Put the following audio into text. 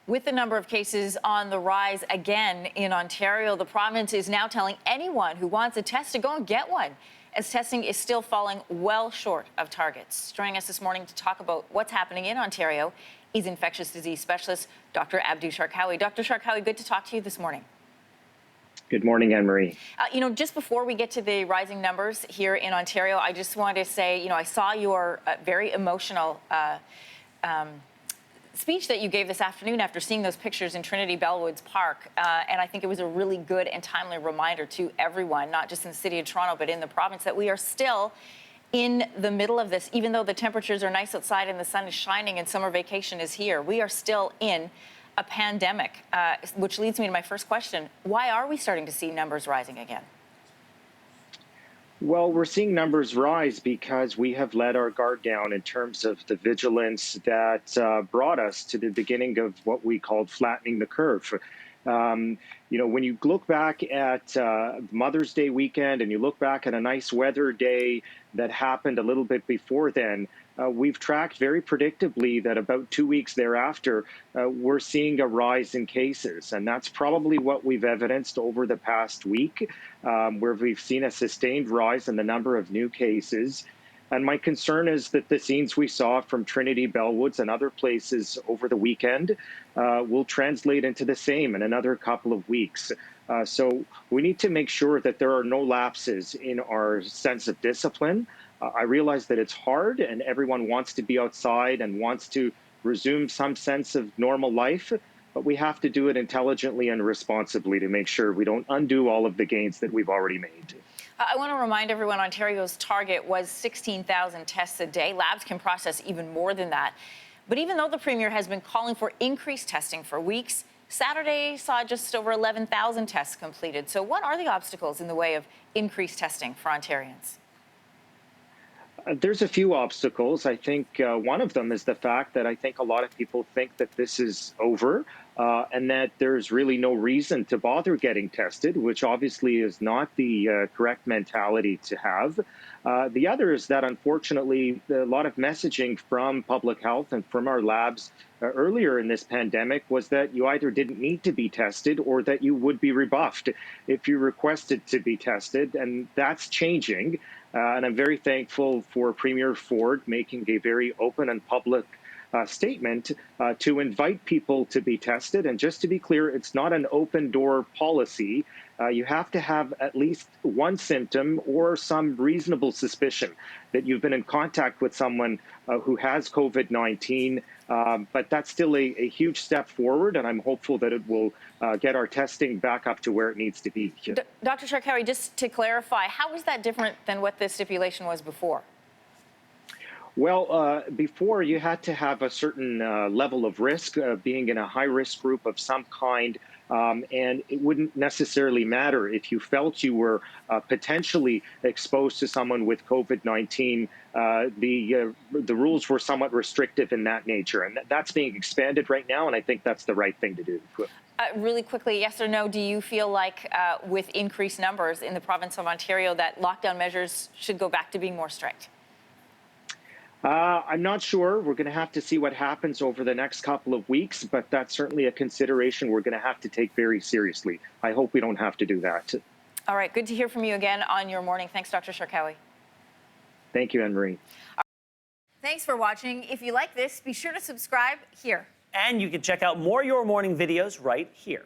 With the number of cases on the rise again in Ontario, the province is now telling anyone who wants a test to go and get one, as testing is still falling well short of targets. Joining us this morning to talk about what's happening in Ontario is infectious disease specialist Dr. Abdu Sharkawy. Dr. Sharkawy, good to talk to you this morning. Good morning, Anne-Marie. Just before we get to the rising numbers here in Ontario, I just wanted to say, I saw your very emotional speech that you gave this afternoon after seeing those pictures in Trinity Bellwoods Park. And I think it was a really good and timely reminder to everyone, not just in the city of Toronto, but in the province, that we are still in the middle of this. Even though the temperatures are nice outside and the sun is shining and summer vacation is here, we are still in a pandemic, which leads me to my first question. Why are we starting to see numbers rising again? Well, we're seeing numbers rise because we have let our guard down in terms of the vigilance that brought us to the beginning of what we called flattening the curve. When you look back at Mother's Day weekend and you look back at a nice weather day that happened a little bit before then, we've tracked very predictably that about 2 weeks thereafter, we're seeing a rise in cases. And that's probably what we've evidenced over the past week, where we've seen a sustained rise in the number of new cases. And my concern is that the scenes we saw from Trinity Bellwoods and other places over the weekend will translate into the same in another couple of weeks. So we need to make sure that there are no lapses in our sense of discipline. I realize that it's hard and everyone wants to be outside and wants to resume some sense of normal life, but we have to do it intelligently and responsibly to make sure we don't undo all of the gains that we've already made. I want to remind everyone Ontario's target was 16,000 tests a day. Labs can process even more than that. But even though the Premier has been calling for increased testing for weeks, Saturday saw just over 11,000 tests completed. So what are the obstacles in the way of increased testing for Ontarians? There's a few obstacles. I think one of them is the fact that I think a lot of people think that this is over and that there's really no reason to bother getting tested, which obviously is not the correct mentality to have. The other is that, unfortunately, a lot of messaging from public health and from our labs earlier in this pandemic was that you either didn't need to be tested or that you would be rebuffed if you requested to be tested, and that's changing. And I'm very thankful for Premier Ford making a very open and public statement to invite people to be tested. And just to be clear, it's not an open door policy. You have to have at least one symptom or some reasonable suspicion that you've been in contact with someone who has COVID-19. But that's still a huge step forward, and I'm hopeful that it will get our testing back up to where it needs to be. Dr. Sharkawy, just to clarify, how is that different than what the stipulation was before? Well, before you had to have a certain level of risk, being in a high-risk group of some kind, and it wouldn't necessarily matter if you felt you were potentially exposed to someone with COVID-19. The rules were somewhat restrictive in that nature, and that's being expanded right now, and I think that's the right thing to do. Really quickly, yes or no, do you feel like with increased numbers in the province of Ontario that lockdown measures should go back to being more strict? I'm not sure. We're going to have to see what happens over the next couple of weeks, but that's certainly a consideration we're going to have to take very seriously. I hope we don't have to do that. All right. Good to hear from you again on Your Morning. Thanks, Dr. Sharkawy. Thank you, Anne-Marie. Thanks for watching. If you like this, be sure to subscribe here. And you can check out more Your Morning videos right here.